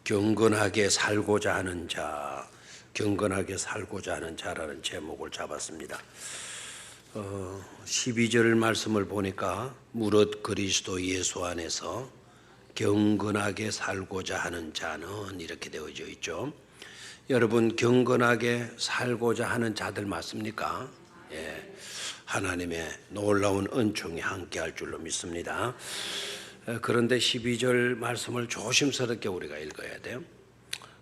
경건하게 살고자 하는 자, 경건하게 살고자 하는 자라는 제목을 잡았습니다. 12절 말씀을 보니까 무릇 그리스도 예수 안에서 경건하게 살고자 하는 자는 이렇게 되어져 있죠. 여러분, 경건하게 살고자 하는 자들 맞습니까? 예, 하나님의 놀라운 은총이 함께할 줄로 믿습니다. 그런데 12절 말씀을 조심스럽게 우리가 읽어야 돼요.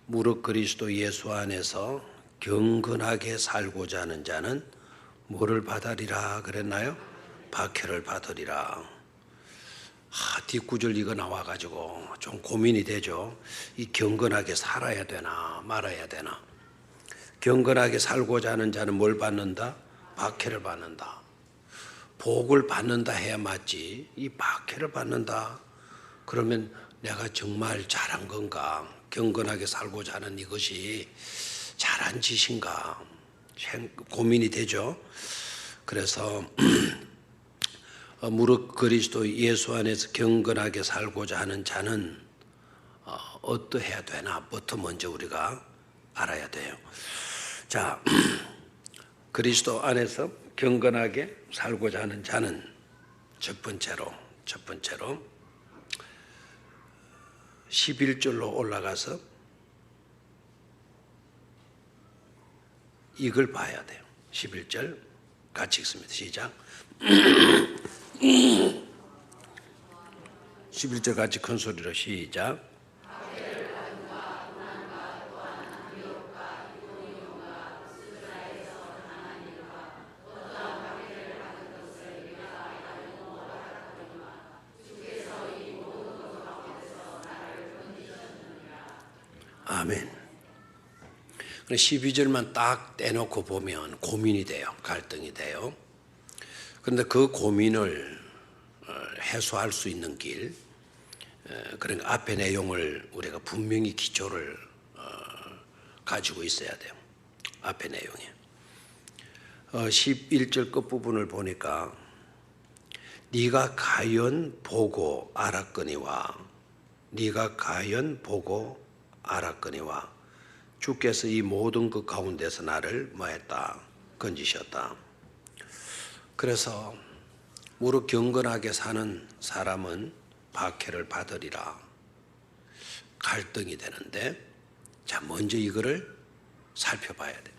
무릇 그리스도 예수 안에서 경건하게 살고자 하는 자는 뭐를 받으리라 그랬나요? 박해를 받으리라. 뒷구절 이거 나와가지고 좀 고민이 되죠. 이 경건하게 살아야 되나 말아야 되나. 경건하게 살고자 하는 자는 뭘 받는다? 박해를 받는다. 복을 받는다 해야 맞지. 이 박해를 받는다. 그러면 내가 정말 잘한 건가? 경건하게 살고자 하는 이것이 잘한 짓인가? 고민이 되죠. 그래서 무릇 그리스도 예수 안에서 경건하게 살고자 하는 자는 어떠해야 되나부터 먼저 우리가 알아야 돼요. 자, 그리스도 안에서 경건하게 살고자 하는 자는 첫 번째로 11절로 올라가서 이걸 봐야 돼요. 11절 같이 읽습니다. 시작. 11절 같이 큰 소리로 시작. 아멘. 12절만 딱 떼놓고 보면 고민이 돼요. 갈등이 돼요. 그런데 그 고민을 해소할 수 있는 길, 그러니까 앞의 내용을 우리가 분명히 기초를 가지고 있어야 돼요. 앞의 내용에 11절 끝부분을 보니까 네가 가연 보고 알았거니와 네가 가연 보고 알았거니와 주께서 이 모든 것 가운데서 나를 뭐했다? 건지셨다. 그래서 무릇 경건하게 사는 사람은 박해를 받으리라. 갈등이 되는데, 자, 먼저 이거를 살펴봐야 돼.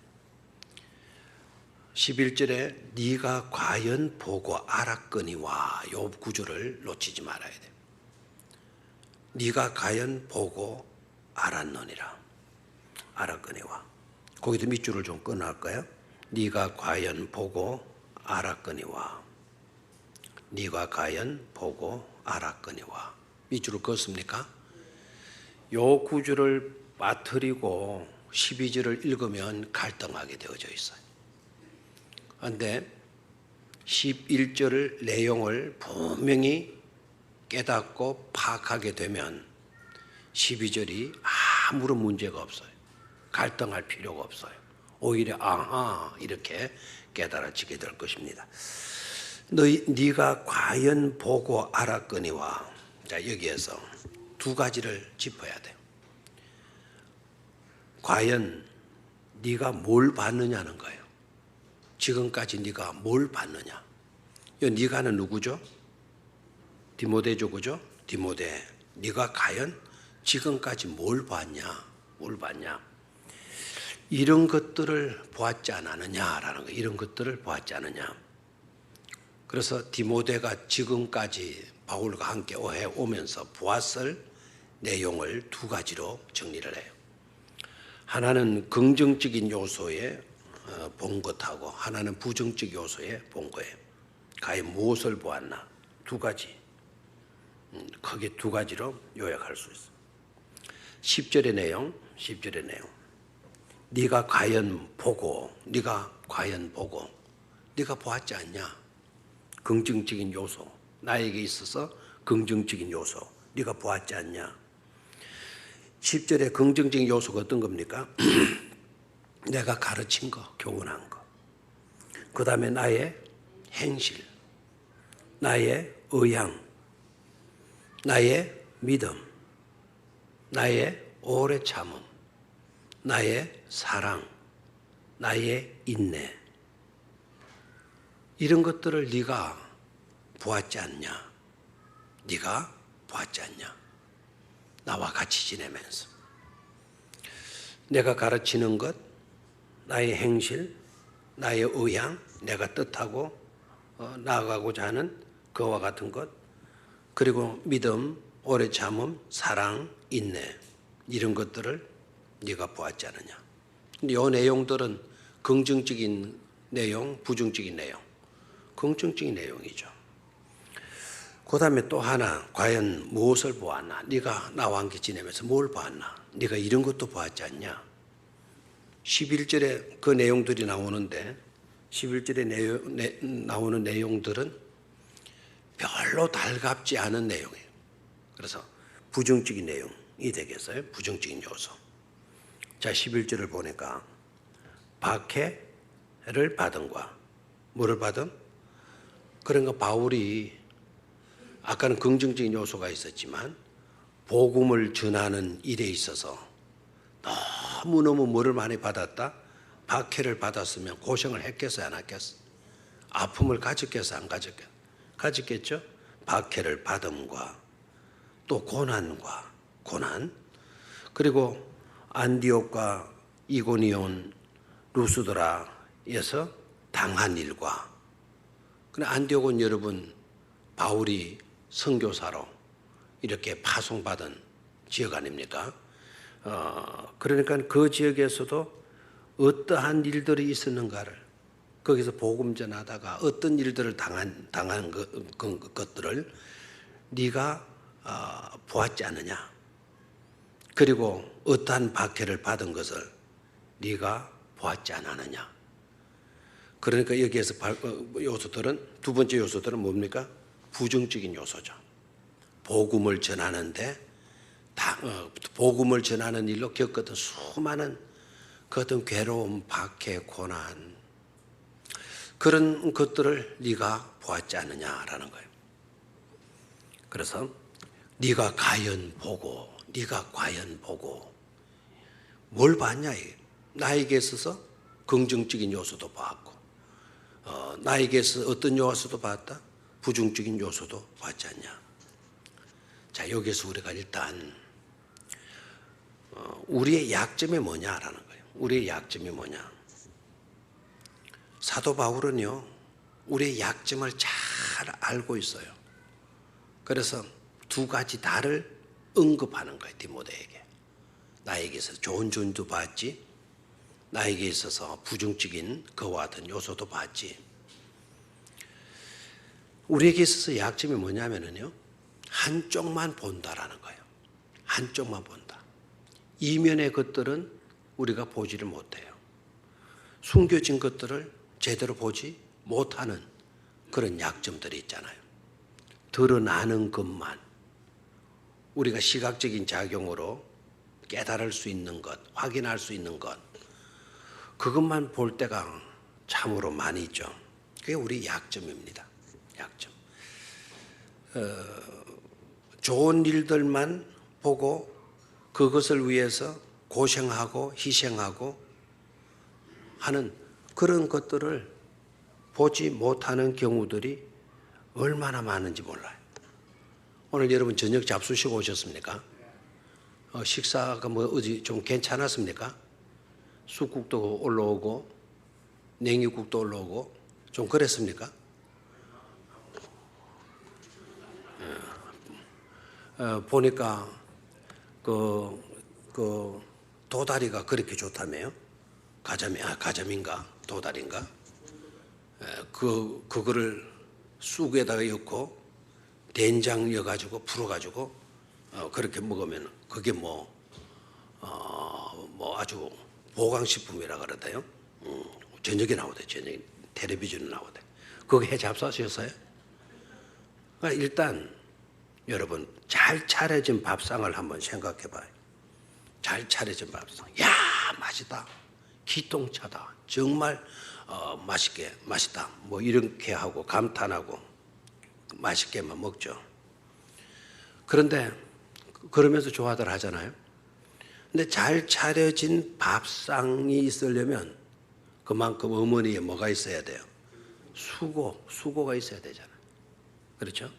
11절에 네가 과연 보고 알았거니와 요 구절을 놓치지 말아야 돼. 네가 과연 보고 알았느니라. 알았거니와. 거기도 밑줄을 좀 끊어할까요? 네가 과연 보고 알았거니와. 네가 과연 보고 알았거니와. 밑줄을 그었습니까? 요 구절을 빠뜨리고 12절을 읽으면 갈등하게 되어져 있어요. 그런데 11절 내용을 분명히 깨닫고 파악하게 되면 12절이 아무런 문제가 없어요. 갈등할 필요가 없어요. 오히려 아하 이렇게 깨달아지게 될 것입니다. 네가 과연 보고 알았거니와. 자, 여기에서 두 가지를 짚어야 돼요. 과연 네가 뭘 봤느냐는 거예요. 지금까지 네가 뭘 봤느냐. 이 네가는 누구죠? 디모데죠, 그죠? 디모데. 네가 과연 지금까지 뭘 봤냐? 뭘 봤냐? 이런 것들을 보았지 않았느냐라는 거. 이런 것들을 보았지 않느냐. 그래서 디모데가 지금까지 바울과 함께 오면서 보았을 내용을 두 가지로 정리를 해요. 하나는 긍정적인 요소에 본 것하고 하나는 부정적 요소에 본 거예요. 과연 무엇을 보았나? 두 가지. 크게 두 가지로 요약할 수 있어요. 10절의 내용. 네가 과연 보고 네가 보았지 않냐? 긍정적인 요소, 나에게 있어서 긍정적인 요소, 네가 보았지 않냐? 10절의 긍정적인 요소가 어떤 겁니까? 내가 가르친 거, 교훈한 거. 그 다음에 나의 행실, 나의 의향, 나의 믿음, 나의 오래 참음, 나의 사랑, 나의 인내, 이런 것들을 네가 보았지 않냐? 네가 보았지 않냐? 나와 같이 지내면서 내가 가르치는 것, 나의 행실, 나의 의향, 내가 뜻하고 나아가고자 하는 그와 같은 것, 그리고 믿음, 오래 참음, 사랑, 인내, 이런 것들을 네가 보았지 않느냐? 이 내용들은 긍정적인 내용, 부정적인 내용, 긍정적인 내용이죠. 그 다음에 또 하나, 과연 무엇을 보았나? 네가 나와 함께 지내면서 뭘 보았나? 네가 이런 것도 보았지 않냐? 11절에 그 내용들이 나오는데 11절에 나오는 내용들은 별로 달갑지 않은 내용이에요. 그래서 부정적인 내용이 되겠어요. 부정적인 요소. 자, 11절을 보니까 박해를 받음과 뭐를 받음? 그러니까 바울이 아까는 긍정적인 요소가 있었지만 복음을 전하는 일에 있어서 너무너무 뭐를 많이 받았다? 박해를 받았으면 고생을 했겠어요? 안 했겠어? 아픔을 가졌겠어? 안 가졌겠어? 가졌겠죠? 박해를 받음과 또 고난과 고난, 그리고 안디옥과 이고니온, 루스드라에서 당한 일과, 근데 안디옥은 여러분 바울이 선교사로 이렇게 파송받은 지역 아닙니까? 그러니까 그 지역에서도 어떠한 일들이 있었는가를, 거기서 복음 전하다가 어떤 일들을 당한 것들을 네가 보았지 않느냐? 그리고 어떠한 박해를 받은 것을 네가 보았지 않았느냐? 그러니까 여기에서 요소들은, 두 번째 요소들은 뭡니까? 부정적인 요소죠. 복음을 전하는데 복음을 전하는 일로 겪었던 수많은 그 어떤 괴로움, 박해, 고난, 그런 것들을 네가 보았지 않느냐라는 거예요. 그래서 네가 과연 보고 뭘 봤냐? 나에게 있어서 긍정적인 요소도 봤고, 나에게 있어서 어떤 요소도 봤다? 부정적인 요소도 봤지 않냐? 자, 여기서 우리가 일단 우리의 약점이 뭐냐라는 거예요. 우리의 약점이 뭐냐? 사도 바울은요, 우리의 약점을 잘 알고 있어요. 그래서 두 가지 다를 언급하는 거예요, 디모데에게. 나에게 있어서 좋은 점도 봤지, 나에게 있어서 부정적인 그와 같은 요소도 봤지. 우리에게 있어서 약점이 뭐냐면요, 한쪽만 본다라는 거예요. 한쪽만 본다. 이면의 것들은 우리가 보지를 못해요. 숨겨진 것들을 제대로 보지 못하는 그런 약점들이 있잖아요. 드러나는 것만 우리가 시각적인 작용으로 깨달을 수 있는 것, 확인할 수 있는 것, 그것만 볼 때가 참으로 많이 있죠. 그게 우리 약점입니다. 약점. 좋은 일들만 보고 그것을 위해서 고생하고 희생하고 하는 그런 것들을 보지 못하는 경우들이 얼마나 많은지 몰라요. 오늘 여러분 저녁 잡수시고 오셨습니까? 식사가 뭐 어디 좀 괜찮았습니까? 쑥국도 올라오고 냉이국도 올라오고 좀 그랬습니까? 보니까 그 도다리가 그렇게 좋다며요. 가자미인가 도다리인가? 그거를 쑥에다가 넣고 된장 넣어가지고 풀어가지고 그렇게 먹으면 그게 뭐 아주 보강식품이라 그러대요. 저녁에 나오대. 저녁에 텔레비전에 나오대. 그거 해 잡수셨어요? 그러니까 일단 여러분 잘 차려진 밥상을 한번 생각해 봐요. 잘 차려진 밥상. 야, 맛있다. 기똥차다. 정말 맛있다. 뭐 이렇게 하고 감탄하고 맛있게만 먹죠. 그런데 그러면서 좋아들 하잖아요. 근데 잘 차려진 밥상이 있으려면 그만큼 어머니에 뭐가 있어야 돼요? 수고가 있어야 되잖아요. 그렇죠?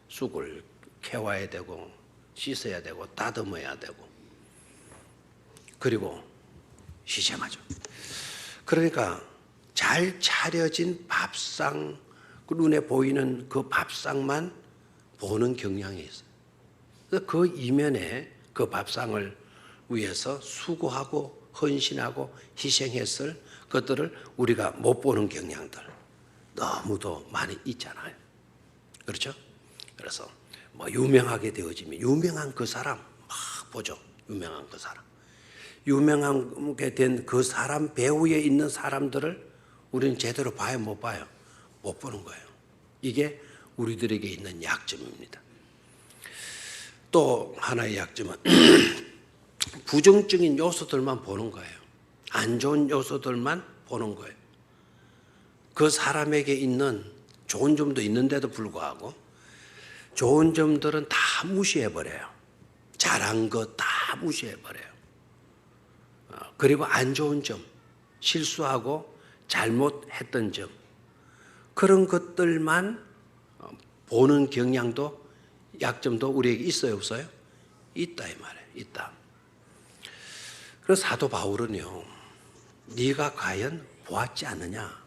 쑥을 캐와야 되고 씻어야 되고 다듬어야 되고 그리고 희생하죠. 그러니까 잘 차려진 밥상, 눈에 보이는 그 밥상만 보는 경향이 있어요. 그래서 그 이면에 그 밥상을 위해서 수고하고 헌신하고 희생했을 것들을 우리가 못 보는 경향들 너무도 많이 있잖아요. 그렇죠? 그래서 뭐 유명하게 되어지면 유명한 그 사람 막 보죠. 유명한 그 사람. 유명하게 된 그 사람 배후에 있는 사람들을 우리는 제대로 봐요, 못 봐요? 못 보는 거예요. 이게 우리들에게 있는 약점입니다. 또 하나의 약점은 부정적인 요소들만 보는 거예요. 안 좋은 요소들만 보는 거예요. 그 사람에게 있는 좋은 점도 있는데도 불구하고 좋은 점들은 다 무시해버려요. 잘한 거 다 무시해버려요. 그리고 안 좋은 점, 실수하고 잘못했던 점, 그런 것들만 보는 경향도 약점도 우리에게 있어요, 없어요? 있다 이 말이에요. 있다. 그래서 사도 바울은요, 네가 과연 보았지 않느냐?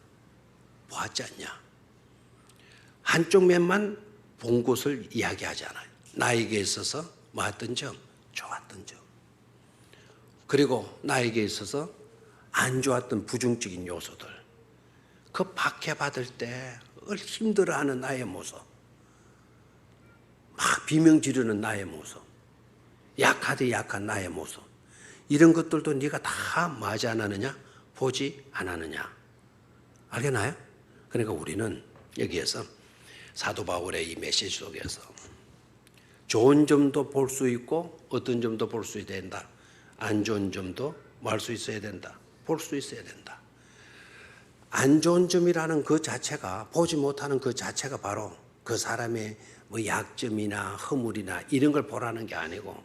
보았지 않냐? 한쪽 면만 본 것을 이야기하지 않아요. 나에게 있어서 뭐했던 점? 좋았던 점. 그리고 나에게 있어서 안 좋았던 부정적인 요소들. 그 박해받을 때 힘들어하는 나의 모습. 막 비명 지르는 나의 모습. 약하되 약한 나의 모습. 이런 것들도 네가 다 맞이 안 하느냐? 보지 않았느냐? 알겠나요? 그러니까 우리는 여기에서 사도 바울의 이 메시지 속에서 좋은 점도 볼 수 있고 어떤 점도 볼 수 있어야 된다. 안 좋은 점도 뭐 할 수 있어야 된다. 볼 수 있어야 된다. 안 좋은 점이라는 그 자체가, 보지 못하는 그 자체가 바로 그 사람의 뭐 약점이나 허물이나 이런 걸 보라는 게 아니고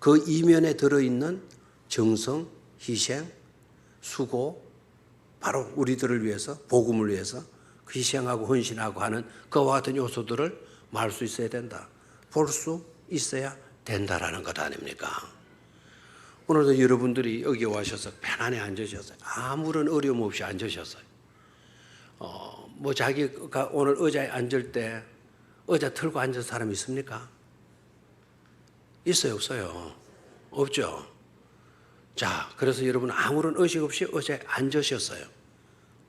그 이면에 들어있는 정성, 희생, 수고, 바로 우리들을 위해서, 복음을 위해서 희생하고 헌신하고 하는 그와 같은 요소들을 말 수 있어야 된다. 볼 수 있어야 된다라는 것 아닙니까? 오늘도 여러분들이 여기 와셔서 편안히 앉으셨어요. 아무런 어려움 없이 앉으셨어요. 뭐 자기가 오늘 의자에 앉을 때 의자 틀고 앉은 사람 있습니까? 있어요, 없어요? 없죠? 자, 그래서 여러분 아무런 의식 없이 의자에 앉으셨어요.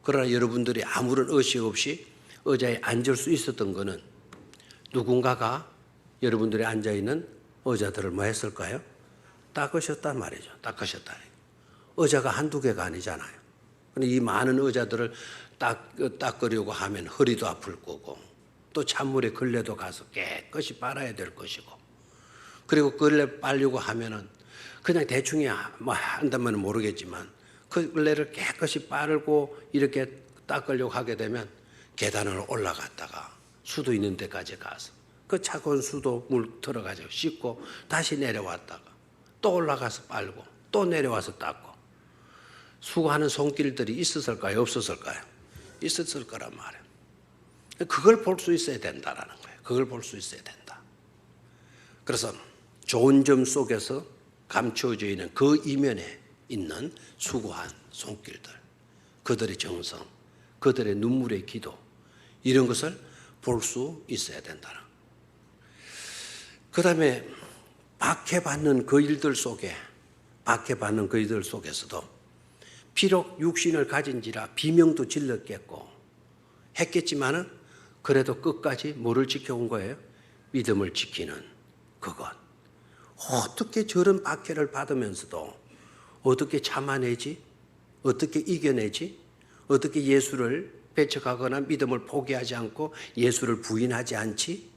그러나 여러분들이 아무런 의식 없이 의자에 앉을 수 있었던 것은 누군가가 여러분들이 앉아있는 의자들을 뭐 했을까요? 닦으셨단 말이죠. 닦으셨다. 의자가 한두 개가 아니잖아요. 이 많은 의자들을 닦으려고 하면 허리도 아플 거고 또 찬물에 걸레도 가서 깨끗이 빨아야 될 것이고 그리고 걸레 빨려고 하면은 그냥 대충 뭐 한다면 모르겠지만 그 걸레를 깨끗이 빨고 이렇게 닦으려고 하게 되면 계단을 올라갔다가 수도 있는 데까지 가서 그 차가운 수도 물 들어가지고 씻고 다시 내려왔다가 또 올라가서 빨고 또 내려와서 닦고 수고하는 손길들이 있었을까요? 없었을까요? 있었을 거란 말이에요. 그걸 볼 수 있어야 된다라는 거예요. 그걸 볼 수 있어야 된다. 그래서 좋은 점 속에서 감추어져 있는 그 이면에 있는 수고한 손길들, 그들의 정성, 그들의 눈물의 기도 이런 것을 볼 수 있어야 된다는 거예요. 그 다음에 박해받는 그 일들 속에서도 비록 육신을 가진지라 비명도 질렀겠고 했겠지만은 그래도 끝까지 뭐를 지켜온 거예요? 믿음을 지키는 그것. 어떻게 저런 박해를 받으면서도 어떻게 참아내지? 어떻게 이겨내지? 어떻게 예수를 배척하거나 믿음을 포기하지 않고 예수를 부인하지 않지?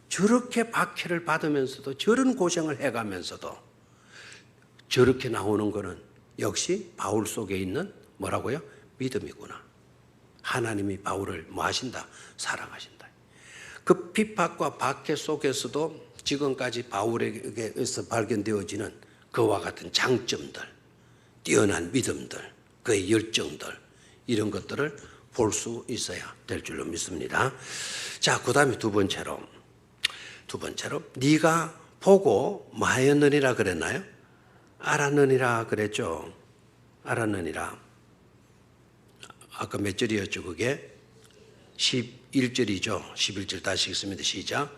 저렇게 박해를 받으면서도 저런 고생을 해가면서도 저렇게 나오는 것은 역시 바울 속에 있는 뭐라고요? 믿음이구나. 하나님이 바울을 뭐 하신다? 사랑하신다. 그 핍박과 박해 속에서도 지금까지 바울에게서 발견되어지는 그와 같은 장점들, 뛰어난 믿음들, 그의 열정들, 이런 것들을 볼 수 있어야 될 줄로 믿습니다. 자, 그 다음에 두 번째로 네가 보고 뭐 하였느니라 그랬나요? 알았느니라 그랬죠. 알았느니라. 아까 몇 절이었죠 그게? 11절이죠. 11절 다시 읽습니다. 시작.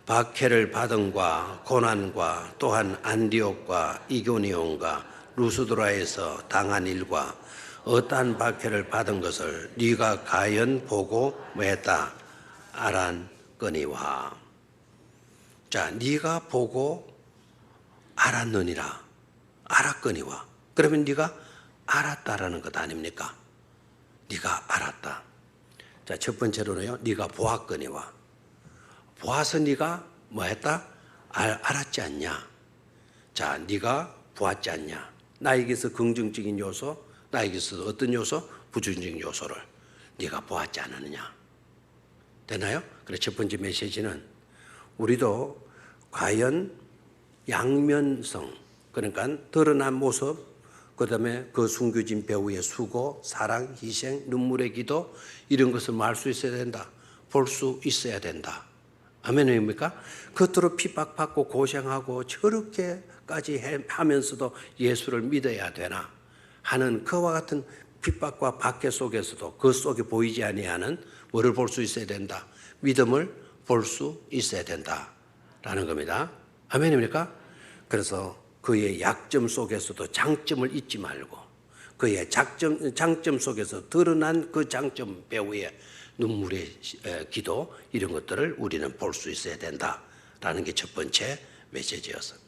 박해를 받음과 고난과 또한 안디옥과 이고니온과 루스드라에서 당한 일과 어떠한 박해를 받은 것을 네가 가연 보고 뭐했다? 알았거니와. 자, 네가 보고 알았느니라. 알았거니와. 그러면 네가 알았다라는 것 아닙니까? 네가 알았다. 자, 첫 번째로는요, 네가 보았거니와. 보아서 네가 뭐했다? 알았지 않냐? 자, 네가 보았지 않냐? 나에게서 긍정적인 요소, 나에게서 어떤 요소? 부정적인 요소를 네가 보았지 않느냐? 되나요? 그래, 첫 번째 메시지는 우리도 과연 양면성, 그러니까 드러난 모습, 그 다음에 그 숨겨진 배우의 수고, 사랑, 희생, 눈물의 기도, 이런 것을 알 수 있어야 된다. 볼 수 있어야 된다. 아멘입니까? 겉으로 핍박받고 고생하고 저렇게까지 하면서도 예수를 믿어야 되나 하는 그와 같은 핍박과 박해 속에서도 그 속에 보이지 아니하는 뭐를 볼 수 있어야 된다. 믿음을 볼 수 있어야 된다라는 겁니다. 아멘입니까? 그래서 그의 약점 속에서도 장점을 잊지 말고 그의 장점 속에서 드러난 그 장점 배후의 눈물의 기도, 이런 것들을 우리는 볼 수 있어야 된다라는 게 첫 번째 메시지였어요.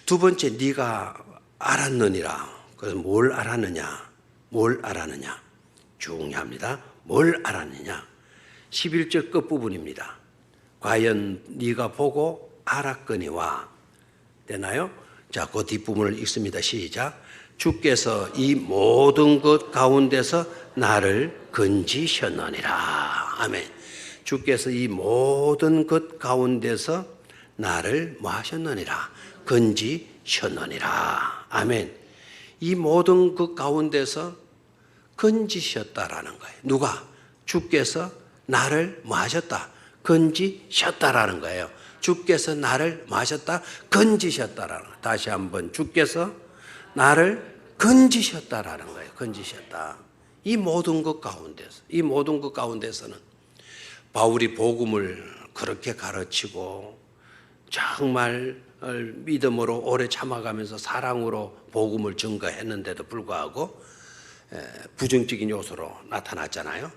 두 번째, 네가 알았느니라. 그래서 뭘 알았느냐? 뭘 알았느냐? 중요합니다. 뭘 알았느냐? 11절 끝부분입니다. 과연 네가 보고 알았거니와. 되나요? 자, 그 뒷부분을 읽습니다. 시작. 주께서 이 모든 것 가운데서 나를 건지셨느니라. 아멘. 주께서 이 모든 것 가운데서 나를 뭐 하셨느니라? 건지셨느니라. 아멘. 이 모든 것 가운데서 건지셨다라는 거예요. 누가? 주께서 나를 뭐 하셨다? 건지셨다라는 거예요. 주께서 나를 뭐 하셨다? 건지셨다라는 거예요. 다시 한번, 주께서 나를 건지셨다라는 거예요. 건지셨다. 이 모든 것 가운데서는 바울이 복음을 그렇게 가르치고 정말 믿음으로 오래 참아가면서 사랑으로 복음을 증거했는데도 불구하고 부정적인 요소로 나타났잖아요.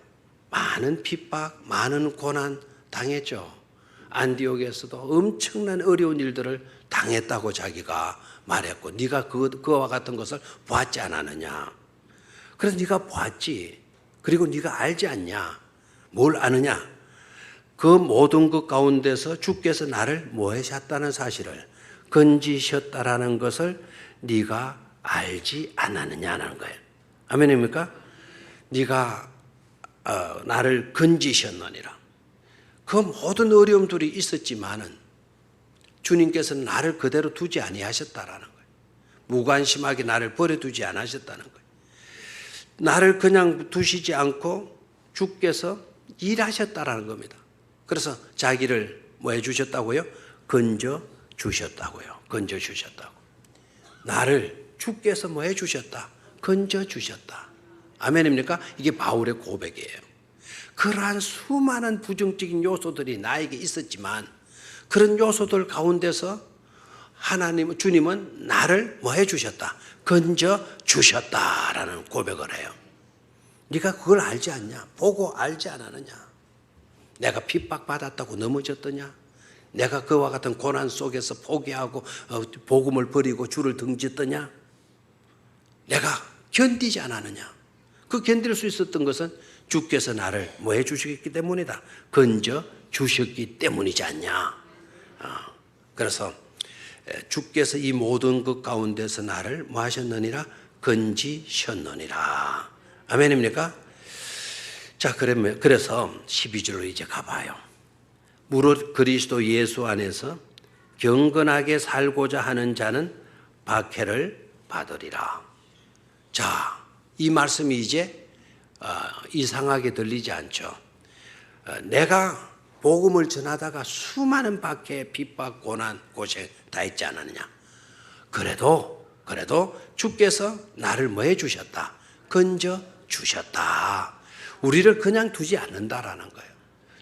많은 핍박, 많은 고난 당했죠. 안디옥에서도 엄청난 어려운 일들을 당했다고 자기가 말했고, 네가 그와 같은 것을 보았지 않았느냐. 그래서 네가 보았지. 그리고 네가 알지 않냐. 뭘 아느냐. 그 모든 것 가운데서 주께서 나를 뭐 하셨다는 사실을, 건지셨다라는 것을 네가 알지 않았느냐는 거예요. 아멘입니까? 네가 나를 건지셨느니라. 그 모든 어려움들이 있었지만은 주님께서는 나를 그대로 두지 아니하셨다라는 거예요. 무관심하게 나를 버려두지 않으셨다는 거예요. 나를 그냥 두시지 않고 주께서 일하셨다라는 겁니다. 그래서 자기를 뭐 해주셨다고요? 건져주셨다고요. 건져주셨다고. 나를 주께서 뭐 해주셨다? 건져주셨다. 아멘입니까? 이게 바울의 고백이에요. 그러한 수많은 부정적인 요소들이 나에게 있었지만 그런 요소들 가운데서 주님은 나를 뭐 해주셨다? 건져주셨다라는 고백을 해요. 네가 그걸 알지 않냐? 보고 알지 않았느냐? 내가 핍박받았다고 넘어졌더냐? 내가 그와 같은 고난 속에서 포기하고 복음을 버리고 주를 등졌더냐? 내가 견디지 않았느냐? 그 견딜 수 있었던 것은 주께서 나를 뭐 해주셨기 때문이다. 건져주셨기 때문이지 않냐? 그래서 주께서 이 모든 것 가운데서 나를 뭐 하셨느니라? 건지셨느니라. 아멘입니까? 자, 그래서 12절로 이제 가봐요. 무릇 그리스도 예수 안에서 경건하게 살고자 하는 자는 박해를 받으리라. 자, 이 말씀이 이제 이상하게 들리지 않죠. 내가 복음을 전하다가 수많은 박해, 핍박, 고난, 고생 다 했지 않았느냐. 그래도 주께서 나를 뭐 해주셨다? 건져 주셨다. 우리를 그냥 두지 않는다라는 거예요.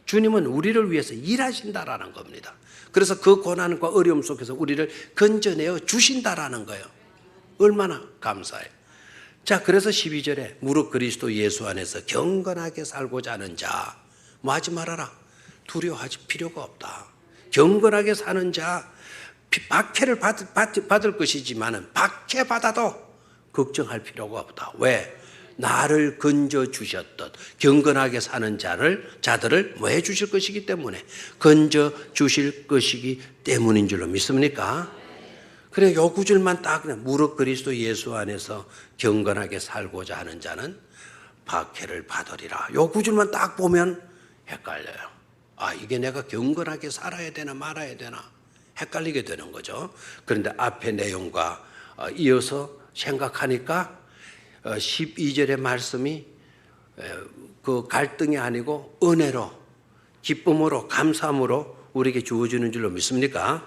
주님은 우리를 위해서 일하신다라는 겁니다. 그래서 그 고난과 어려움 속에서 우리를 건져내어 주신다라는 거예요. 얼마나 감사해요. 자, 그래서 12절에 무릇 그리스도 예수 안에서 경건하게 살고자 하는 자, 뭐 하지 말아라. 두려워하지 필요가 없다. 경건하게 사는 자, 박해를 받을 것이지만 박해받아도 걱정할 필요가 없다. 왜? 나를 건져 주셨던 경건하게 사는 자들을 뭐 해 주실 것이기 때문에, 건져 주실 것이기 때문인 줄로 믿습니까? 그래, 요 구절만 딱 그냥 무릇 그리스도 예수 안에서 경건하게 살고자 하는 자는 박해를 받으리라. 요 구절만 딱 보면 헷갈려요. 아, 이게 내가 경건하게 살아야 되나 말아야 되나 헷갈리게 되는 거죠. 그런데 앞에 내용과 이어서 생각하니까 12절의 말씀이 그 갈등이 아니고 은혜로, 기쁨으로, 감사함으로 우리에게 주어지는 줄로 믿습니까?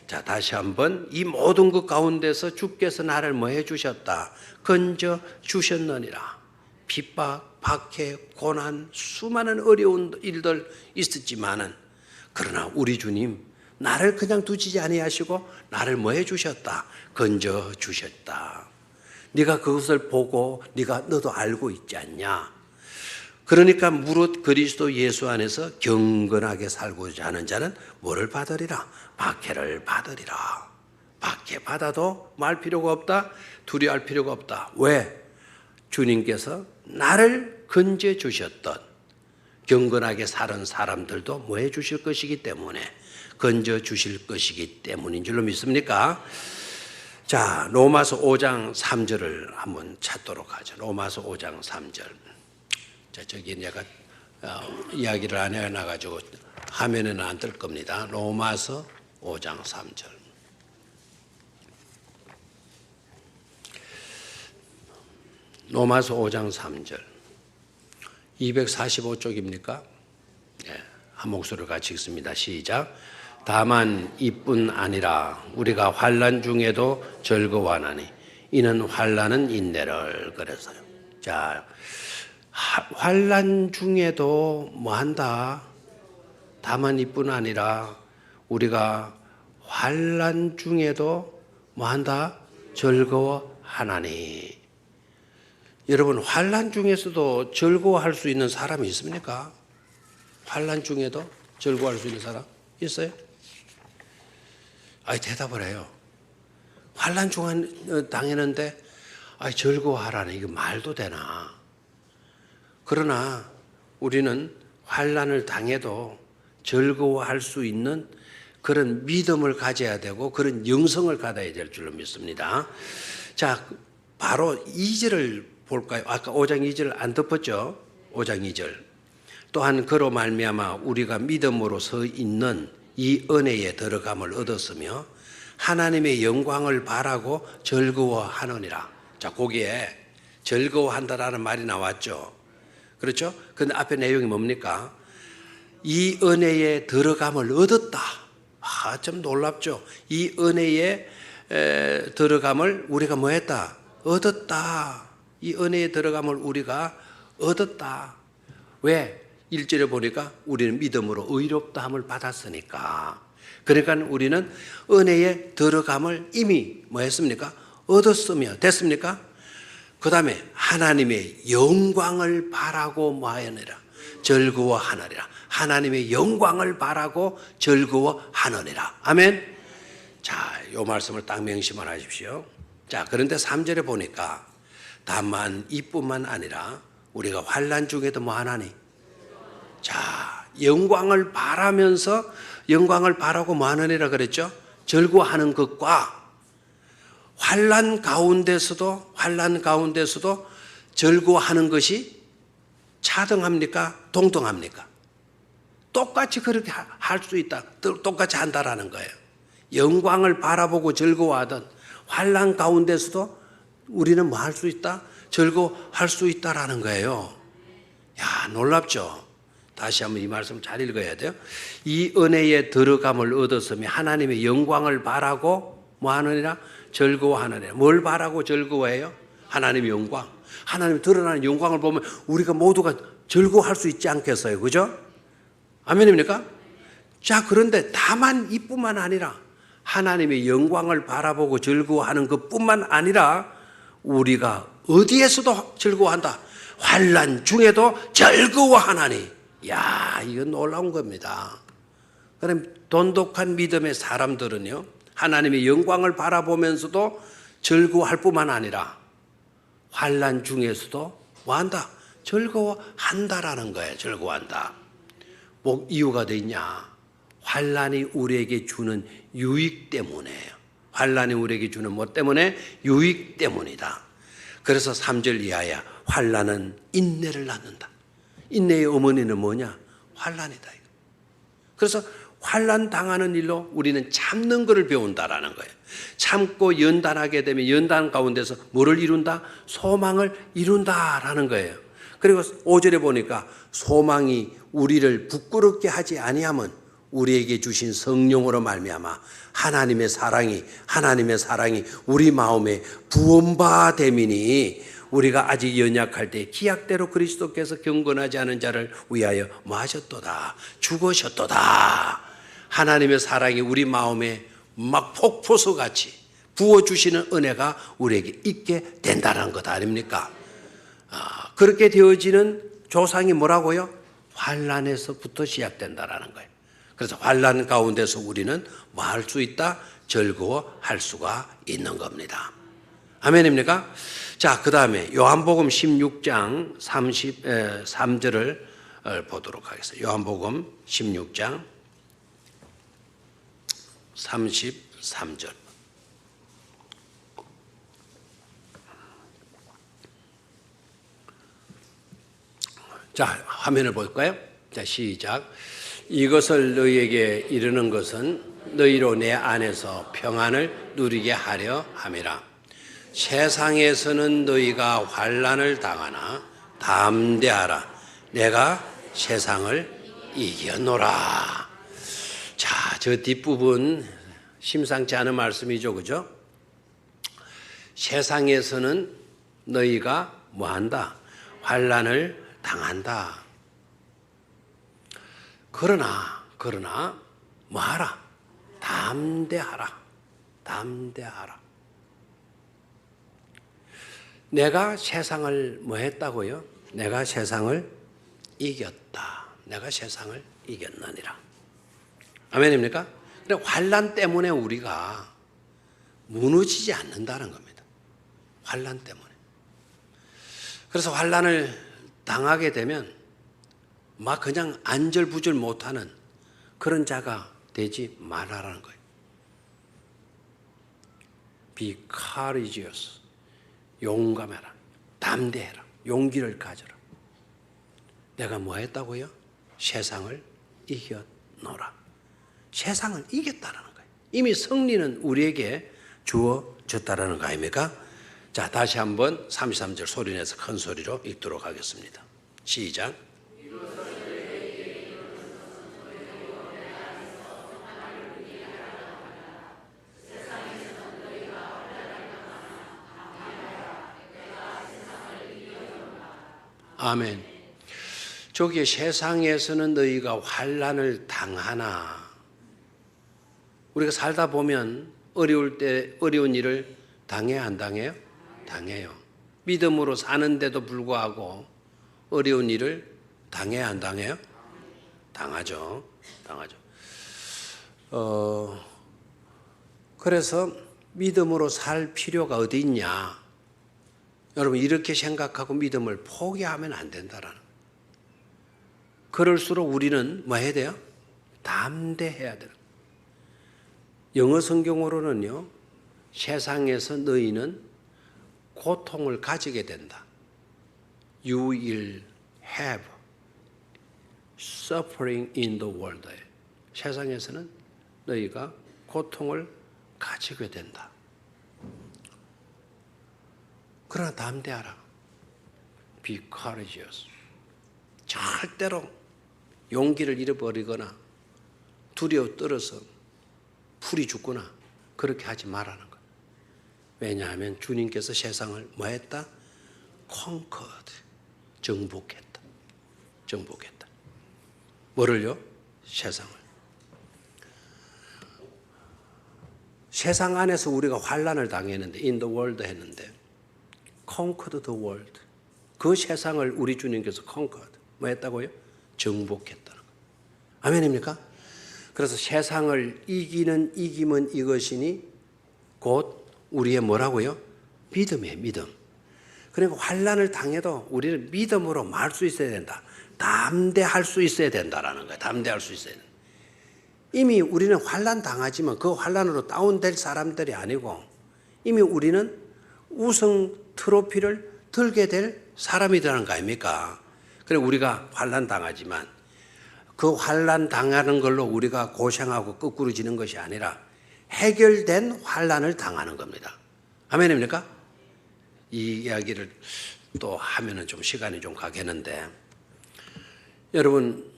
자, 다시 한번 이 모든 것 가운데서 주께서 나를 뭐 해주셨다? 건져 주셨느니라. 핍박, 박해, 고난, 수많은 어려운 일들 있었지만은, 그러나 우리 주님 나를 그냥 두지 아니하시고 나를 뭐 해주셨다? 건져 주셨다. 네가 그것을 보고 너도 알고 있지 않냐? 그러니까 무릇 그리스도 예수 안에서 경건하게 살고자 하는 자는 뭐를 받으리라? 박해를 받으리라. 박해 받아도 말 필요가 없다. 두려워할 필요가 없다. 왜? 주님께서 나를 건져 주셨던 경건하게 사는 사람들도 뭐 해 주실 것이기 때문에, 건져 주실 것이기 때문인 줄로 믿습니까? 자, 로마서 5장 3절을 한번 찾도록 하죠. 로마서 5장 3절. 자, 저기 내가 이야기를 안 해놔가지고 화면에는 안 뜰 겁니다. 로마서 5장 3절. 로마서 5장 3절. 245쪽입니까? 네, 한 목소리로 같이 읽습니다. 시작. 다만 이뿐 아니라 우리가 환난 중에도 즐거워하나니 이는 환난은 인내를. 그래서요. 자, 환난 중에도 뭐 한다? 다만 이뿐 아니라 우리가 환난 중에도 뭐 한다? 즐거워하나니. 여러분, 환난 중에서도 즐거워할 수 있는 사람이 있습니까? 환난 중에도 즐거워할 수 있는 사람 있어요? 아이, 대답을 해요. 환난 중에 당했는데 즐거워하라니, 이거 말도 되나? 그러나 우리는 환난을 당해도 즐거워할 수 있는 그런 믿음을 가져야 되고 그런 영성을 가져야 될 줄로 믿습니다. 자, 바로 2절을 볼까요? 아까 5장 2절 안 덮었죠? 5장 2절. 또한 그로 말미암아 우리가 믿음으로 서 있는 이 은혜에 들어감을 얻었으며 하나님의 영광을 바라고 즐거워하느니라. 자, 거기에 즐거워한다라는 말이 나왔죠. 그렇죠? 근데 앞에 내용이 뭡니까? 이 은혜에 들어감을 얻었다. 좀 놀랍죠? 이 은혜에 들어감을 우리가 뭐 했다? 얻었다. 이 은혜에 들어감을 우리가 얻었다. 왜? 1절에 보니까 우리는 믿음으로 의롭다함을 받았으니까. 그러니까 우리는 은혜에 들어감을 이미 뭐 했습니까? 얻었으며 됐습니까? 그 다음에 하나님의 영광을 바라고 뭐 하느니라? 즐거워하느니라. 하나님의 영광을 바라고 즐거워하느니라. 아멘. 자, 이 말씀을 딱 명심을 하십시오. 자, 그런데 3절에 보니까 다만 이뿐만 아니라 우리가 환난 중에도 뭐 하나니? 자, 영광을 바라면서 영광을 바라고 뭐 하느니라 그랬죠? 즐거워하는 것과 환난 가운데서도 즐거워하는 것이 차등합니까? 동등합니까? 똑같이 그렇게 할 수 있다. 똑같이 한다라는 거예요. 영광을 바라보고 즐거워하던 환난 가운데서도 우리는 뭐 할 수 있다? 즐거워할 수 있다라는 거예요. 야, 놀랍죠? 다시 한번 이 말씀 잘 읽어야 돼요. 이 은혜에 들어감을 얻었으면 하나님의 영광을 바라고 뭐 하느니라? 즐거워하느니라. 뭘 바라고 즐거워해요? 하나님의 영광. 하나님 드러나는 영광을 보면 우리가 모두가 즐거워할 수 있지 않겠어요? 그죠? 아멘입니까? 자, 그런데 다만 이뿐만 아니라 하나님의 영광을 바라보고 즐거워하는 것뿐만 아니라 우리가 어디에서도 즐거워한다. 환난 중에도 즐거워하나니. 야, 이건 놀라운 겁니다. 그럼 돈독한 믿음의 사람들은요, 하나님의 영광을 바라보면서도 즐거워할 뿐만 아니라 환난 중에서도 뭐한다? 즐거워한다라는 거예요. 즐거워한다. 뭐 이유가 돼 있냐? 환난이 우리에게 주는 유익 때문에요. 환난이 우리에게 주는 뭐 때문에? 유익 때문이다. 그래서 3절 이하야 환난은 인내를 낳는다. 인내의 어머니는 뭐냐? 환난이다. 그래서 환난 당하는 일로 우리는 참는 것을 배운다라는 거예요. 참고 연단하게 되면 연단 가운데서 뭐를 이룬다? 소망을 이룬다라는 거예요. 그리고 5절에 보니까 소망이 우리를 부끄럽게 하지 아니하면 우리에게 주신 성령으로 말미암아 하나님의 사랑이 우리 마음에 부음바 되미니 우리가 아직 연약할 때 기약대로 그리스도께서 경건하지 않은 자를 위하여 뭐 하셨도다? 죽으셨도다. 하나님의 사랑이 우리 마음에 막 폭포수같이 부어주시는 은혜가 우리에게 있게 된다는 것 아닙니까? 그렇게 되어지는 조상이 뭐라고요? 환난에서부터 시작된다는 거예요. 그래서 환난 가운데서 우리는 뭐 할 수 있다? 즐거워할 수가 있는 겁니다. 아멘입니까? 자, 그 다음에 요한복음 16장 33절을 보도록 하겠습니다. 요한복음 16장 33절. 자, 화면을 볼까요? 자, 시작. 이것을 너희에게 이르는 것은 너희로 내 안에서 평안을 누리게 하려 함이라. 세상에서는 너희가 환난을 당하나 담대하라. 내가 세상을 이겨노라. 자, 저 뒷부분 심상치 않은 말씀이죠. 그죠? 세상에서는 너희가 뭐한다? 환난을 당한다. 그러나 뭐하라? 담대하라. 내가 세상을 뭐 했다고요? 내가 세상을 이겼다. 내가 세상을 이겼느니라. 아멘입니까? 근데 환난 때문에 우리가 무너지지 않는다는 겁니다. 환난 때문에. 그래서 환난을 당하게 되면 막 그냥 안절부절 못하는 그런 자가 되지 말아라는 거예요. Be courageous. 용감해라. 담대해라. 용기를 가져라. 내가 뭐 했다고요? 세상을 이겨노라. 세상을 이겼다는 거예요. 이미 승리는 우리에게 주어졌다는 거 아닙니까? 자, 다시 한번 33절 소리내서 큰 소리로 읽도록 하겠습니다. 시작. 아멘. 저기 세상에서는 너희가 환난을 당하나. 우리가 살다 보면 어려울 때 어려운 일을 당해야 안 당해요? 당해요. 믿음으로 사는데도 불구하고 어려운 일을 당해야 안 당해요? 당하죠. 그래서 믿음으로 살 필요가 어디 있냐? 여러분 이렇게 생각하고 믿음을 포기하면 안 된다라는 거예요. 그럴수록 우리는 뭐 해야 돼요? 담대해야 돼요. 영어 성경으로는요. 세상에서 너희는 고통을 가지게 된다. You will have suffering in the world. 세상에서는 너희가 고통을 가지게 된다. 그러나 담대하라. Be courageous. 절대로 용기를 잃어버리거나 두려워 떨어서 풀이 죽거나 그렇게 하지 말라는 거예요. 왜냐하면 주님께서 세상을 뭐 했다? conquered. 정복했다. 정복했다. 뭐를요? 세상을. 세상 안에서 우리가 환난을 당했는데 in the world 했는데 conquered the world. 그 세상을 우리 주님께서 conquered. 뭐 했다고요? 정복했다는 거예요. 아멘입니까? 그래서 세상을 이기는 이김은 이것이니 곧 우리의 뭐라고요? 믿음이에요. 믿음. 그러니까 환난을 당해도 우리는 믿음으로 말 수 있어야 된다. 담대할 수 있어야 된다라는 거예요. 담대할 수 있어야 된다. 이미 우리는 환난 당하지만 그 환난으로 다운될 사람들이 아니고 이미 우리는 우승 트로피를 들게 될 사람이라는 거 아닙니까? 그래 우리가 환난 당하지만 그 환난 당하는 걸로 우리가 고생하고 거꾸로지는 것이 아니라 해결된 환난을 당하는 겁니다. 아멘입니까? 이 이야기를 또 하면은 좀 시간이 좀 가겠는데 여러분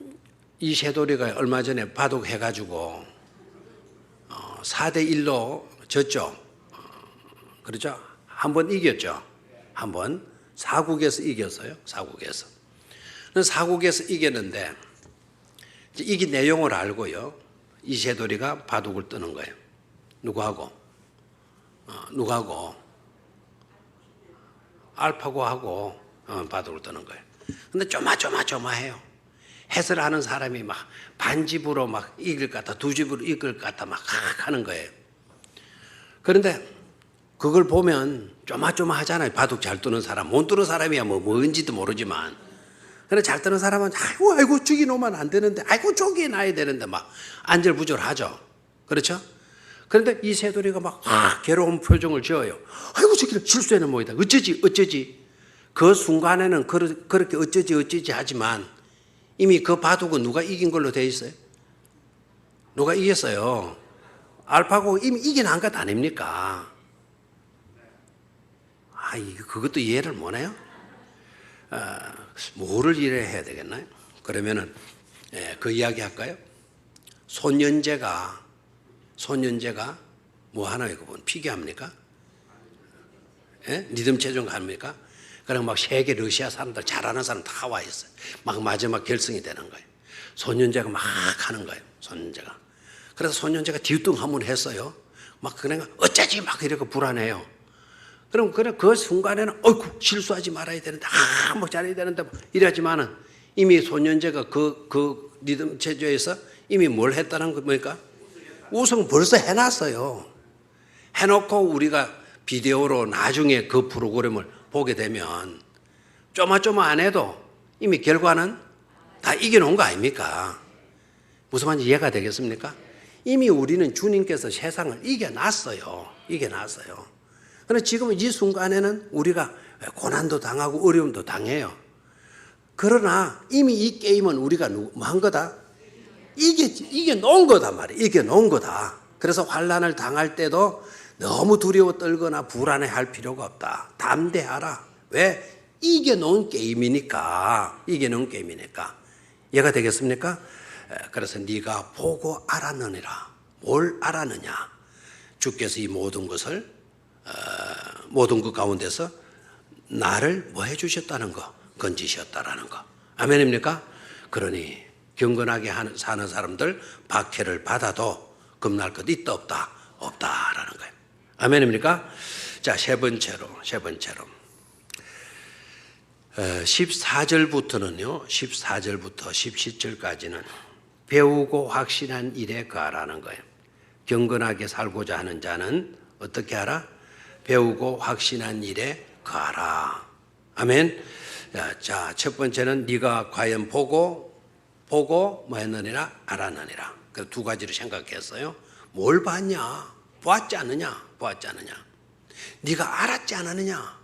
이세돌이가 얼마 전에 바둑해가지고 4대1로 졌죠. 그렇죠? 한 번 이겼죠. 한 번 사국에서 이겼어요. 사국에서. 사국에서 이겼는데 이긴 내용을 알고요. 이세돌이가 바둑을 뜨는 거예요. 누구하고? 누구하고? 알파고하고 바둑을 뜨는 거예요. 근데 조마조마해요. 해설하는 사람이 막 반집으로 막 이길 것 같아, 두 집으로 이길 것 같아 막 하는 거예요. 그런데 그걸 보면 조마조마하잖아요. 바둑 잘 뜨는 사람, 못 뜨는 사람이야 뭔지도 모르지만. 그런데 잘 뜨는 사람은 아이고 저기 놓으면 안 되는데, 아이고 저기 놔야 되는데 막 안절부절하죠. 그렇죠? 그런데 이세돌이가 막 괴로운 표정을 지어요. 아이고 저기를 실수해는 뭐이다. 어쩌지. 그 순간에는 그렇게 어쩌지 하지만 이미 그 바둑은 누가 이긴 걸로 돼 있어요? 누가 이겼어요? 알파고 이미 이긴 한 것 아닙니까? 그것도 이해를 못해요? 뭐를 이해해야 되겠나요? 그러면은 그 이야기 할까요? 손연재가 뭐 하나요? 그분 피기합니까? 리듬 체중 합니까? 그럼 막 세계 러시아 사람들 잘하는 사람 다 와 있어요. 막 마지막 결승이 되는 거예요. 손연재가 막 하는 거예요. 손연재가. 그래서 손연재가 뒤뚱하면 했어요. 막 그냥 어쩌지 막 이렇게 불안해요. 그럼 그 순간에는 어이구 실수하지 말아야 되는데 막 잘해야 되는데 이러지만은 이미 손연재가 그 리듬 체조에서 이미 뭘 했다는 겁니까? 우승 벌써 해놨어요. 해놓고 우리가 비디오로 나중에 그 프로그램을 보게 되면 쪼마쪼마 안 해도 이미 결과는 다 이겨놓은 거 아닙니까? 무슨 말인지 이해가 되겠습니까? 이미 우리는 주님께서 세상을 이겨놨어요. 그런데 지금 이 순간에는 우리가 고난도 당하고 어려움도 당해요. 그러나 이미 이 게임은 우리가 뭐 한 거다? 이겨놓은 거다 말이에요. 이겨놓은 거다. 그래서 환난을 당할 때도 너무 두려워 떨거나 불안해할 필요가 없다. 담대하라. 왜? 이겨놓은 게임이니까. 이해가 되겠습니까? 그래서 네가 보고 알았느니라. 뭘 알았느냐? 주께서 이 모든 것을 모든 것 가운데서 나를 뭐 해주셨다는 거, 건지셨다라는 거. 아멘입니까? 그러니 경건하게 사는 사람들 박해를 받아도 겁날 것 있다 없다라는 거예요. 아멘입니까? 자, 세 번째로 14절부터 17절까지는 배우고 확신한 일에 가라는 거예요. 경건하게 살고자 하는 자는 어떻게 하라? 배우고 확신한 일에 가라. 아멘. 자, 첫 번째는 네가 과연 보고 뭐 했느니라? 알았느니라. 그 두 가지로 생각했어요. 뭘 봤냐? 보았지 않느냐? 네가 알았지 않느냐?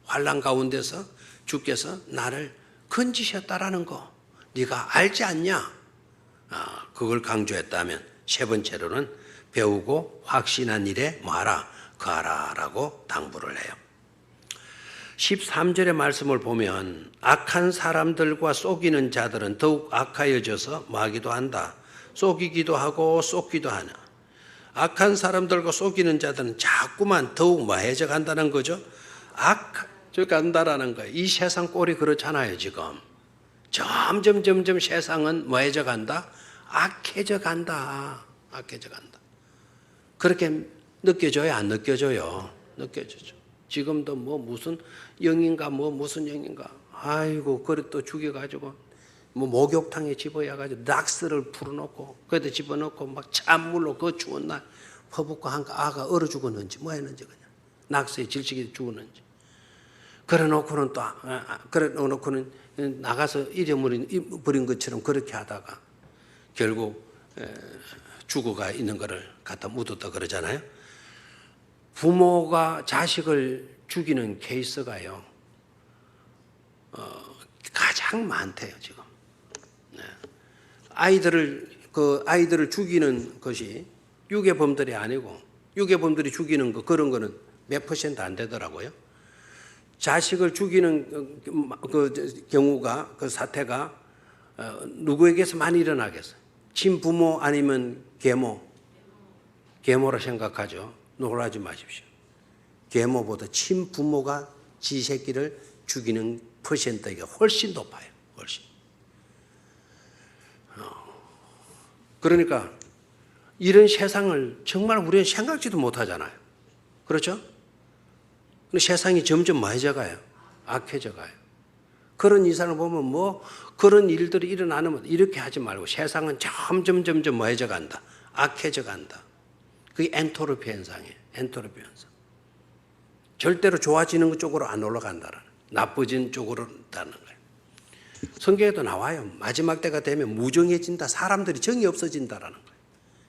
환난 가운데서 주께서 나를 건지셨다라는 거 네가 알지 않냐? 그걸 강조했다면 세 번째로는 배우고 확신한 일에 뭐하라? 거하라라고 당부를 해요. 13절의 말씀을 보면 악한 사람들과 속이는 자들은 더욱 악하여져서 뭐하기도 한다. 속이기도 하고 속기도 하나. 악한 사람들과 속이는 자들은 자꾸만 더욱 뭐해져 간다는 거죠. 악해져 간다라는 거예요. 이 세상 꼴이 그렇잖아요. 지금 점점 세상은 뭐해져 간다? 악해져 간다. 악해져 간다. 그렇게 느껴져요? 안 느껴져요? 느껴지죠. 지금도 뭐 무슨 영인가 무슨 영인가 아이고 그래 또 죽여가지고 뭐 목욕탕에 집어야가지고 낙스를 풀어놓고 거기다 집어넣고 막 찬물로 그 추운 날 퍼붓고 한 아가 얼어 죽었는지 뭐 했는지 그냥 낙스에 질식이 죽었는지 그래 놓고는 나가서 잃어버린 것처럼 그렇게 하다가 결국 죽어가 있는 거를 갖다 묻었다 그러잖아요. 부모가 자식을 죽이는 케이스가요 가장 많대요 지금. 아이들을 죽이는 것이 유괴범들이 아니고 유괴범들이 죽이는 거 그런 거는 몇 퍼센트 안 되더라고요. 자식을 죽이는 그 경우가 그 사태가 누구에게서 많이 일어나겠어요? 친부모 아니면 계모라 생각하죠. 놀라지 마십시오. 계모보다 친부모가 지 새끼를 죽이는 퍼센트가 훨씬 높아요. 훨씬. 그러니까 이런 세상을 정말 우리는 생각지도 못하잖아요. 그렇죠? 근데 세상이 점점 뭐해져 가요? 악해져 가요. 그런 이상을 보면 뭐 그런 일들이 일어나면 이렇게 하지 말고 세상은 점점 뭐해져 간다. 악해져 간다. 그게 엔트로피 현상이에요. 엔트로피 현상. 절대로 좋아지는 쪽으로 안 올라간다는 나빠진 쪽으로 다는 거예요. 성경에도 나와요. 마지막 때가 되면 무정해진다. 사람들이 정이 없어진다라는 거예요.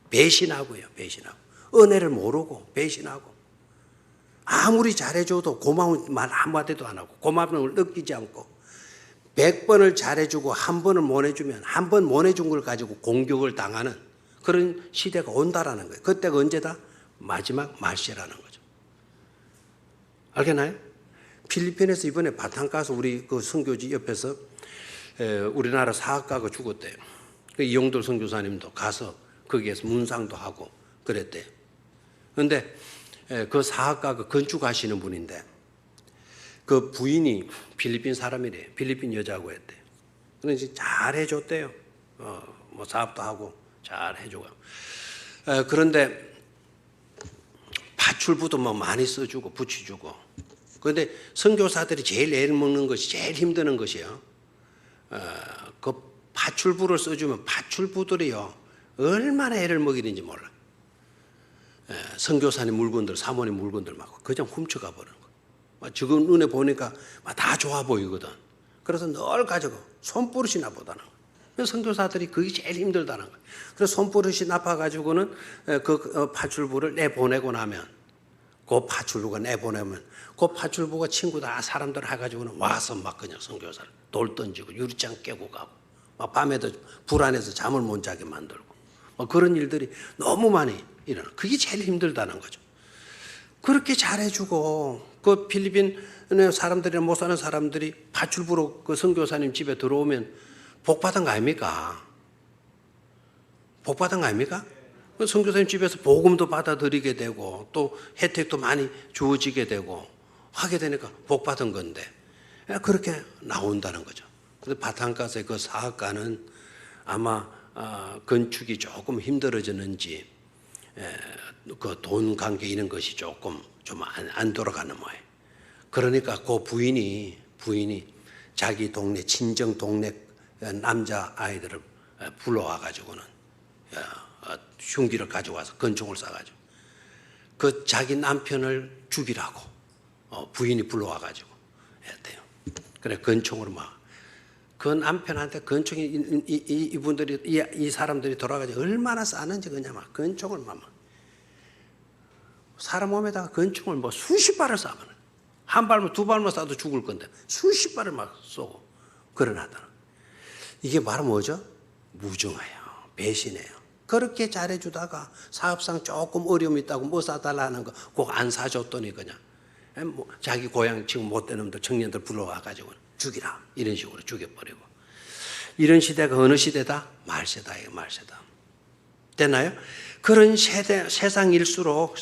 배신하고요. 배신하고. 은혜를 모르고 배신하고. 아무리 잘해줘도 고마운 말 한마디도 안 하고 고마움을 느끼지 않고 100번을 잘해주고 한 번을 못 해주면 한 번 못 해준 걸 가지고 공격을 당하는 그런 시대가 온다라는 거예요. 그때가 언제다? 마지막 말세라는 거죠. 알겠나요? 필리핀에서 이번에 바탕가서 우리 그 선교지 옆에서 우리나라 사학가가 죽었대요. 이용돌 선교사님도 가서 거기에서 문상도 하고 그랬대요. 그런데 그 사학가가 건축하시는 분인데 그 부인이 필리핀 사람이래요. 필리핀 여자고 했대요. 그래서 잘 해줬대요. 뭐 사업도 하고 잘 해주고. 그런데 파출부도 뭐 많이 써주고 붙여주고. 그런데 선교사들이 제일 애를 먹는 것이 제일 힘드는 것이요. 그 파출부를 써주면 파출부들이요 얼마나 애를 먹이는지 몰라. 선교사님 물건들, 사모님 물건들 막 그냥 훔쳐가 버리는 거. 지금 눈에 보니까 다 좋아 보이거든. 그래서 늘 가지고 손버릇이 나쁘다는 거예요. 선교사들이 그게 제일 힘들다는 거예요. 그래서 손버릇이 나빠가지고는 그 파출부를 내보내고 나면 그 파출부가 내보내면 그 파출부가 친구 다 사람들 해가지고는 와서 막 그냥 선교사를 돌 던지고 유리창 깨고 가고 막 밤에도 불안해서 잠을 못 자게 만들고 막 그런 일들이 너무 많이 일어나. 그게 제일 힘들다는 거죠. 그렇게 잘해주고 그 필리핀 사람들이나 못 사는 사람들이 파출부로 그 선교사님 집에 들어오면 복 받은 거 아닙니까? 복 받은 거 아닙니까? 그 선교사님 집에서 복음도 받아들이게 되고 또 혜택도 많이 주어지게 되고 하게 되니까 복 받은 건데 그렇게 나온다는 거죠. 그래서 바탕가스의 그 사학가는 아마 건축이 조금 힘들어졌는지 그 돈 관계 이런 것이 조금 좀 안 돌아가는 모양. 그러니까 그 부인이 자기 동네 친정 동네 남자 아이들을 불러와 가지고는 흉기를 가져와서 건총을 쏴가지고 그 자기 남편을 죽이라고 부인이 불러와 가지고 했대요. 그래 건총으로 막 그 남편한테 건총이 이분들이 이 사람들이 돌아가지고 얼마나 싸는지 그냥 막 건총을 막 사람 몸에다가 건총을 뭐 수십 발을 쏴버려. 한 발만 두 발만 쏴도 죽을 건데 수십 발을 막 쏘고 그러나다. 이게 바로 뭐죠? 무정해요. 배신해요. 그렇게 잘해주다가 사업상 조금 어려움이 있다고 뭐 사달라 하는 거 꼭 안 사줬더니 그냥 뭐 자기 고향 지금 못된 놈들 청년들 불러와가지고 죽이라 이런 식으로 죽여버리고. 이런 시대가 어느 시대다? 말세다예요. 말세다. 되나요? 그런 세상일수록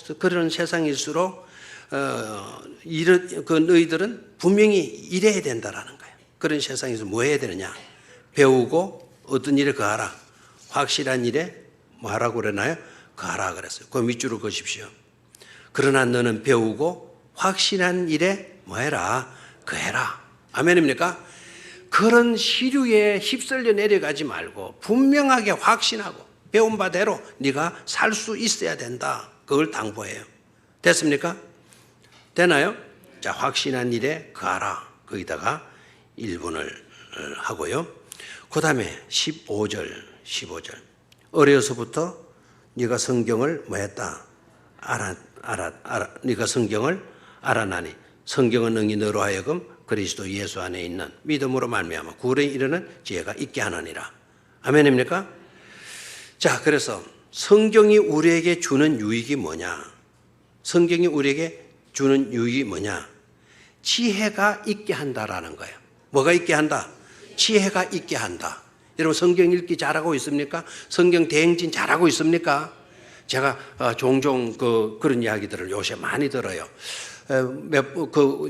너희들은 분명히 일해야 된다라는 거예요. 그런 세상에서 뭐 해야 되느냐? 배우고 어떤 일에 거하라. 확실한 일에 뭐 하라고 그러나요? 거하라 그랬어요. 그 밑줄을 그십시오. 그러나 너는 배우고 확실한 일에 뭐 해라? 거해라. 아멘입니까? 그런 시류에 휩쓸려 내려가지 말고 분명하게 확신하고 배운 바대로 네가 살 수 있어야 된다. 그걸 당부해요. 됐습니까? 되나요? 자, 확신한 일에 거하라. 거기다가 1분을 하고요. 그 다음에 15절. 어려서부터 네가 성경을 뭐 했다? 네가 성경을 알아나니 성경은 능히 너로 하여금 그리스도 예수 안에 있는 믿음으로 말미암아 구원에 이르는 지혜가 있게 하느니라. 아멘입니까? 자, 그래서 성경이 우리에게 주는 유익이 뭐냐? 성경이 우리에게 주는 유익이 뭐냐? 지혜가 있게 한다라는 거예요. 뭐가 있게 한다? 지혜가 있게 한다. 여러분 성경 읽기 잘하고 있습니까? 성경 대행진 잘하고 있습니까? 제가 종종 그런 이야기들을 요새 많이 들어요.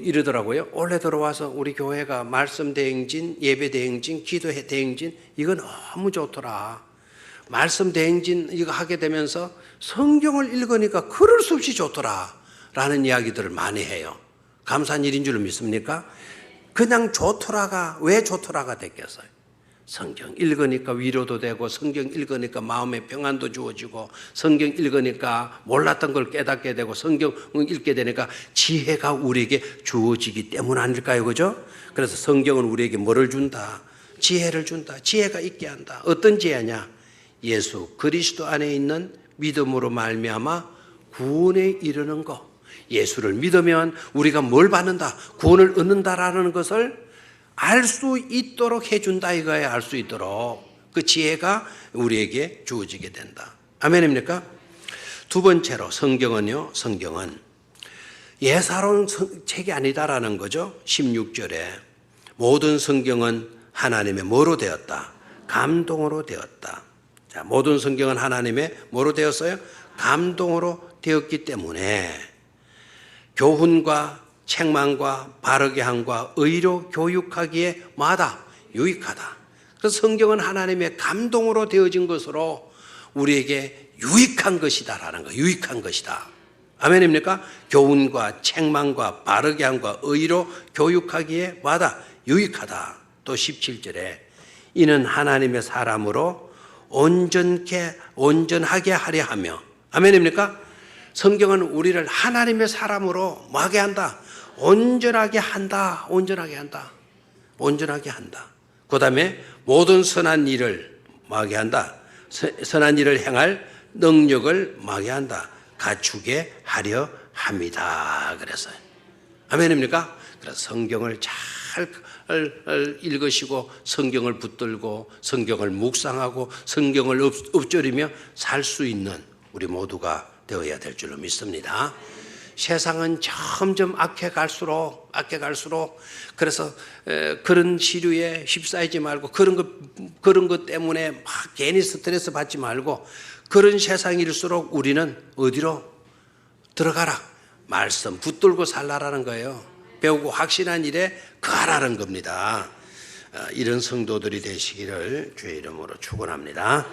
이러더라고요. 올해 들어와서 우리 교회가 말씀 대행진, 예배 대행진, 기도 대행진 이거 너무 좋더라. 말씀 대행진 이거 하게 되면서 성경을 읽으니까 그럴 수 없이 좋더라 라는 이야기들을 많이 해요. 감사한 일인 줄 믿습니까? 그냥 좋더라가 왜 좋더라가 됐겠어요? 성경 읽으니까 위로도 되고 성경 읽으니까 마음의 평안도 주어지고 성경 읽으니까 몰랐던 걸 깨닫게 되고 성경 읽게 되니까 지혜가 우리에게 주어지기 때문 아닐까요? 그죠? 그래서 성경은 우리에게 뭐를 준다? 지혜를 준다. 지혜가 있게 한다. 어떤 지혜냐? 예수 그리스도 안에 있는 믿음으로 말미암아 구원에 이르는 것. 예수를 믿으면 우리가 뭘 받는다? 구원을 얻는다라는 것을 알 수 있도록 해준다 이거예요. 알 수 있도록. 그 지혜가 우리에게 주어지게 된다. 아멘입니까? 두 번째로 성경은 예사로운 책이 아니다라는 거죠. 16절에 모든 성경은 하나님의 뭐로 되었다? 감동으로 되었다. 자, 모든 성경은 하나님의 뭐로 되었어요? 감동으로 되었기 때문에 교훈과 책망과 바르게 함과 의로 교육하기에 마다 유익하다. 그래서 성경은 하나님의 감동으로 되어진 것으로 우리에게 유익한 것이다라는 거. 유익한 것이다. 아멘입니까? 교훈과 책망과 바르게 함과 의로 교육하기에 마다 유익하다. 또 17절에 이는 하나님의 사람으로 온전하게 하려 하며. 아멘입니까? 성경은 우리를 하나님의 사람으로 뭐하게 한다? 온전하게 한다. 온전하게 한다. 온전하게 한다. 그 다음에 모든 선한 일을 뭐하게 한다? 선한 일을 행할 능력을 뭐하게 한다? 갖추게 하려 합니다. 그랬어요. 아멘입니까? 그래서 성경을 잘 읽으시고 성경을 붙들고 성경을 묵상하고 성경을 읊조리며 살 수 있는 우리 모두가 되어야 될 줄로 믿습니다. 세상은 점점 악해 갈수록 그래서 그런 시류에 휩싸이지 말고 그런 것 때문에 막 괜히 스트레스 받지 말고 그런 세상일수록 우리는 어디로 들어가라? 말씀 붙들고 살라라는 거예요. 배우고 확신한 일에 거하라는 겁니다. 이런 성도들이 되시기를 주의 이름으로 축원합니다.